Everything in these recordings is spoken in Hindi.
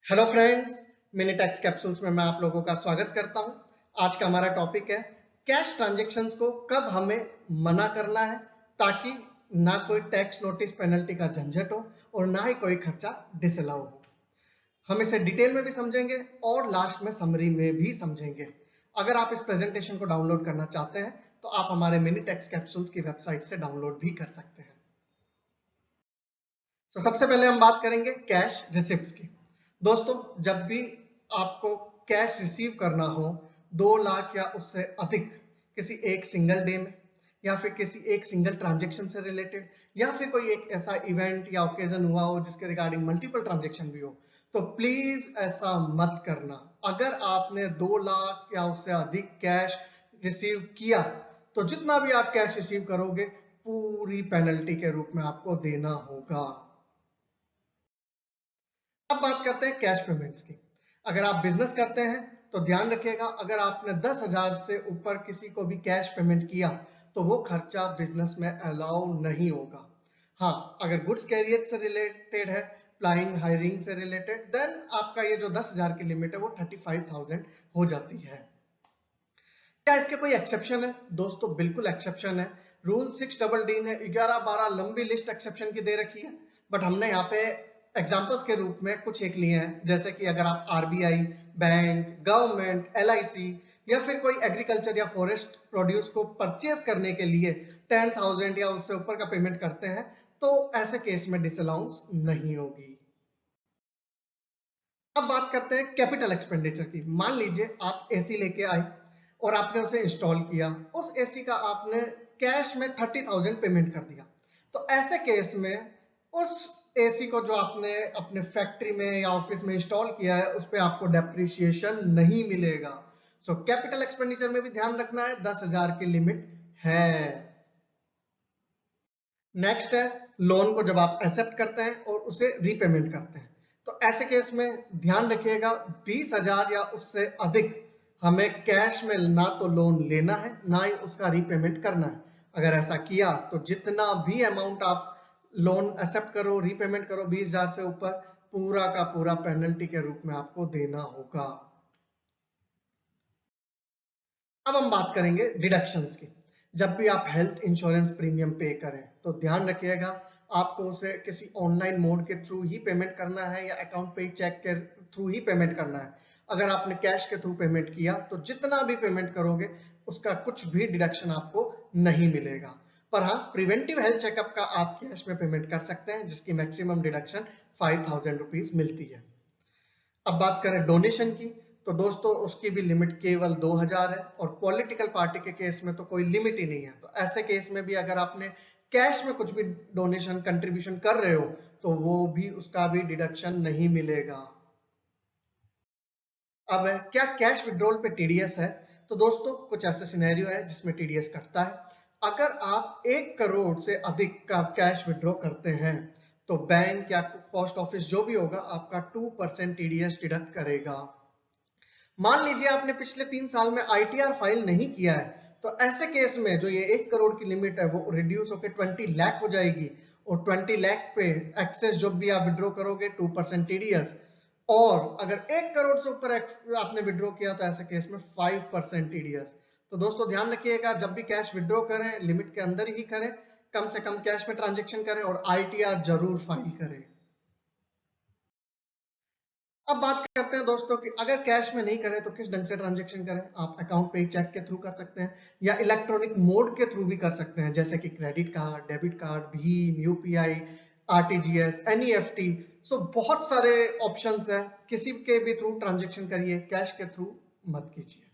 Hello friends, mini tax capsules में मैं आप लोगों का स्वागत करता हूं। आज का हमारा टॉपिक है कैश ट्रांजैक्शंस को कब हमें मना करना है ताकि ना कोई टैक्स नोटिस पेनल्टी का झंझट हो और ना ही कोई खर्चा डिसअलाउ हो। हम इसे डिटेल में भी समझेंगे और लास्ट में समरी में भी समझेंगे। अगर आप इस प्रेजेंटेशन को डाउनलोड करना चाहते हैं तो आप हमारे मिनी टैक्स कैप्सूल्स की वेबसाइट से डाउनलोड भी कर सकते हैं। सबसे पहले हम बात करेंगे कैश रिसिप्ट्स की। दोस्तों, जब भी आपको कैश रिसीव करना हो 2 लाख या उससे अधिक किसी एक सिंगल डे में या फिर किसी एक सिंगल ट्रांजैक्शन से रिलेटेड या फिर कोई एक ऐसा इवेंट या ओकेजन हुआ हो जिसके रिगार्डिंग मल्टीपल ट्रांजैक्शन भी हो, तो प्लीज ऐसा मत करना। अगर आपने 2 लाख या उससे अधिक कैश रिसीव किया तो जितना भी आप कैश रिसीव करोगे पूरी पेनल्टी के रूप में आपको देना होगा। अब बात करते हैं कैश पेमेंट्स की। अगर आप बिजनेस करते हैं तो ध्यान रखिएगा, अगर आपने 10,000 से ऊपर किसी को भी कैश पेमेंट किया तो वो खर्चा बिजनेस में अलाउ नहीं होगा। हाँ, अगर गुड्स कैरियर से रिलेटेड है, फ्लाइंग हायरिंग से रिलेटेड, देन आपका ये जो 10,000 की लिमिट है वो 35,000 हो जाती है। क्या इसके कोई एक्सेप्शन है? दोस्तों बिल्कुल एक्सेप्शन है। रूल 6DD ने 11-12 लंबी लिस्ट एक्सेप्शन की दे रखी है, बट हमने यहाँ पे एग्जांपल्स के रूप में कुछ एक लिए हैं। जैसे कि अगर आप आरबीआई, बैंक, गवर्नमेंट, एलआईसी या फिर कोई एग्रीकल्चर या फॉरेस्ट प्रोड्यूस को परचेज करने के लिए 10,000 या उससे ऊपर का पेमेंट करते हैं तो ऐसे केस में डिसअलाउंस नहीं होगी। अब बात करते हैं कैपिटल एक्सपेंडिचर की। मान लीजिए आप एसी लेके आए और आपने उसे इंस्टॉल किया, उस एसी का आपने कैश में 30,000 पेमेंट कर दिया, तो ऐसे केस में उस एसी को जो आपने अपने फैक्ट्री में या ऑफिस में इंस्टॉल किया है उस पर आपको डेप्रिसिएशन नहीं मिलेगा। सो कैपिटल एक्सपेंडिचर में भी ध्यान रखना है, 10,000 की लिमिट है। नेक्स्ट है लोन को जब आप एक्सेप्ट करते हैं और उसे रीपेमेंट करते हैं, तो ऐसे केस में ध्यान रखिएगा 20,000 या उससे अधिक हमें कैश में ना तो लोन लेना है ना ही उसका रीपेमेंट करना है। अगर ऐसा किया तो जितना भी अमाउंट आप लोन एक्सेप्ट करो, रीपेमेंट करो 20,000 से ऊपर, पूरा का पूरा पेनल्टी के रूप में आपको देना होगा। अब हम बात करेंगे डिडक्शंस की। जब भी आप हेल्थ इंश्योरेंस प्रीमियम पे करें तो ध्यान रखिएगा आपको उसे किसी ऑनलाइन मोड के थ्रू ही पेमेंट करना है या अकाउंट पे चेक के थ्रू ही पेमेंट करना है। अगर आपने कैश के थ्रू पेमेंट किया तो जितना भी पेमेंट करोगे उसका कुछ भी डिडक्शन आपको नहीं मिलेगा। पर हाँ, प्रिवेंटिव हेल्थ चेकअप का आप कैश में पेमेंट कर सकते हैं जिसकी मैक्सिमम डिडक्शन 5,000 रुपीज मिलती है। अब बात करें डोनेशन की, तो दोस्तों उसकी भी लिमिट केवल 2,000 है और पॉलिटिकल पार्टी के केस में तो कोई लिमिट ही नहीं है। तो ऐसे केस में भी अगर आपने कैश में कुछ भी डोनेशन कंट्रीब्यूशन कर रहे हो तो वो भी उसका भी डिडक्शन नहीं मिलेगा। अब क्या कैश विड्रॉल पे टीडीएस है? तो दोस्तों कुछ ऐसा सिनेरियो है जिसमें टीडीएस कटता है। अगर आप 1 करोड़ से अधिक का कैश विड्रॉ करते हैं तो बैंक या पोस्ट ऑफिस जो भी होगा आपका 2% टीडीएस डिडक्ट करेगा। मान लीजिए आपने पिछले 3 साल में आईटीआर फाइल नहीं किया है, तो ऐसे केस में जो ये 1 करोड़ की लिमिट है वो रिड्यूस होकर 20 लाख हो जाएगी और 20 लाख पे एक्सेस जो भी आप विड्रॉ करोगे 2% टीडीएस, और अगर 1 करोड़ से ऊपर आपने विड्रॉ किया तो ऐसे केस में 5% टीडीएस। तो दोस्तों ध्यान रखिएगा, जब भी कैश विड्रॉ करें लिमिट के अंदर ही करें, कम से कम कैश में ट्रांजेक्शन करें और आईटीआर जरूर फाइल करें। अब बात करते हैं दोस्तों कि अगर कैश में नहीं करें तो किस ढंग से ट्रांजैक्शन करें। आप अकाउंट पे चेक के थ्रू कर सकते हैं या इलेक्ट्रॉनिक मोड के थ्रू भी कर सकते हैं, जैसे कि क्रेडिट कार्ड, डेबिट कार्ड, भीम यूपीआई, आरटीजीएस, एनईएफटी। सो बहुत सारे ऑप्शंस हैं, किसी के भी थ्रू ट्रांजैक्शन करिए, कैश के थ्रू मत कीजिए।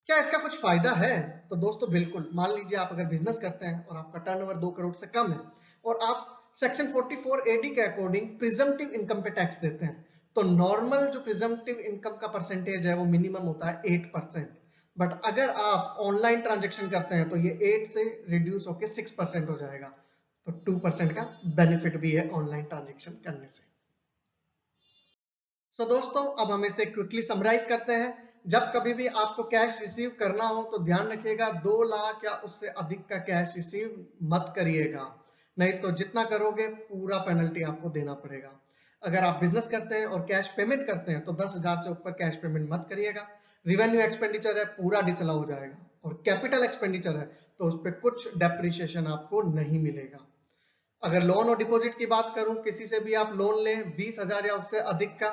क्या इसका कुछ फायदा है? तो दोस्तों बिल्कुल। मान लीजिए आप अगर बिजनेस करते हैं और आपका टर्नओवर 2 करोड़ से कम है और आप सेक्शन 44AD के अकॉर्डिंग प्रिजम्पटिव इनकम पे टैक्स देते हैं, तो नॉर्मल जो प्रिजम्पटिव इनकम का परसेंटेज है वो मिनिमम होता है 8%। बट अगर आप ऑनलाइन ट्रांजेक्शन करते हैं तो ये 8 से रिड्यूस होकर 6% हो जाएगा। तो 2% का बेनिफिट भी है ऑनलाइन ट्रांजेक्शन करने से। दोस्तों अब हम इसे क्विकली समराइज करते हैं। जब कभी भी आपको कैश रिसीव करना हो तो ध्यान रखिएगा 2 लाख या उससे अधिक का कैश रिसीव मत करिएगा, नहीं तो जितना करोगे पूरा पेनल्टी आपको देना पड़ेगा। अगर आप बिजनेस करते हैं और कैश पेमेंट करते हैं तो 10,000 से ऊपर कैश पेमेंट मत करिएगा। रिवेन्यू एक्सपेंडिचर है, पूरा डिसअलाउ हो जाएगा। और कैपिटल एक्सपेंडिचर है तो उस पर कुछ डेप्रिसिएशन आपको नहीं मिलेगा। अगर लोन और डिपॉजिट की बात करूं, किसी से भी आप लोन लें 20,000 या उससे अधिक का,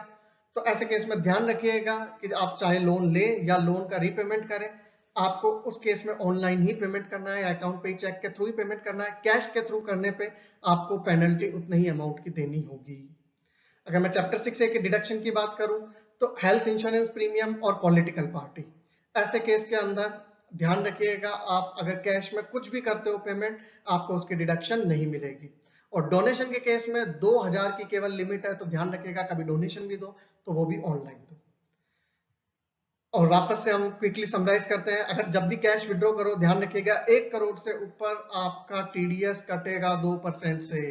तो ऐसे केस में ध्यान रखिएगा कि आप चाहे लोन लें या लोन का रीपेमेंट करें, आपको उस केस में ऑनलाइन ही पेमेंट करना है, अकाउंट पे चेक के थ्रू ही पेमेंट करना है। कैश के थ्रू करने पे आपको पेनल्टी उतनी ही अमाउंट की देनी होगी। अगर मैं चैप्टर 6A की डिडक्शन की बात करूं, तो हेल्थ इंश्योरेंस प्रीमियम और पॉलिटिकल पार्टी, ऐसे केस के अंदर ध्यान रखिएगा, आप अगर कैश में कुछ भी करते हो पेमेंट, आपको उसकी डिडक्शन नहीं मिलेगी। और डोनेशन के केस में 2,000 की केवल लिमिट है, तो ध्यान रखिएगा कभी डोनेशन भी दो तो वो भी ऑनलाइन दो। और वापस से हम क्विकली समराइज करते हैं, अगर जब भी कैश विड्रॉ करो ध्यान रखिएगा 1 करोड़ से ऊपर आपका टीडीएस कटेगा 2% से।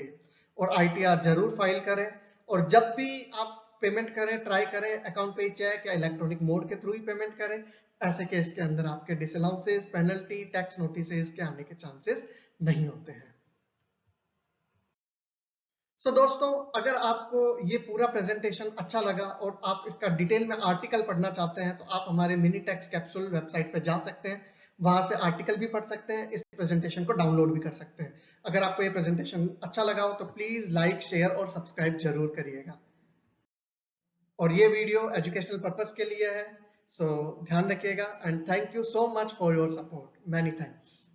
और आईटीआर जरूर फाइल करें। और जब भी आप पेमेंट करें, ट्राई करें अकाउंट पे चेक या इलेक्ट्रॉनिक मोड के थ्रू ही पेमेंट करें। ऐसे केस के अंदर आपके डिसअलाउंसेस, पेनल्टी, टैक्स नोटिसेस के आने के चांसेस नहीं होते हैं। दोस्तों, अगर आपको ये पूरा प्रेजेंटेशन अच्छा लगा और आप इसका डिटेल में आर्टिकल पढ़ना चाहते हैं, तो आप हमारे मिनी टेक्स कैप्सूल वेबसाइट पे जा सकते हैं। वहां से आर्टिकल भी पढ़ सकते हैं, इस प्रेजेंटेशन को डाउनलोड भी कर सकते हैं। अगर आपको ये प्रेजेंटेशन अच्छा लगा हो तो प्लीज लाइक, शेयर और सब्सक्राइब जरूर करिएगा। और ये वीडियो एजुकेशनल पर्पस के लिए है, ध्यान रखिएगा। And thank you so much for your support. Many thanks.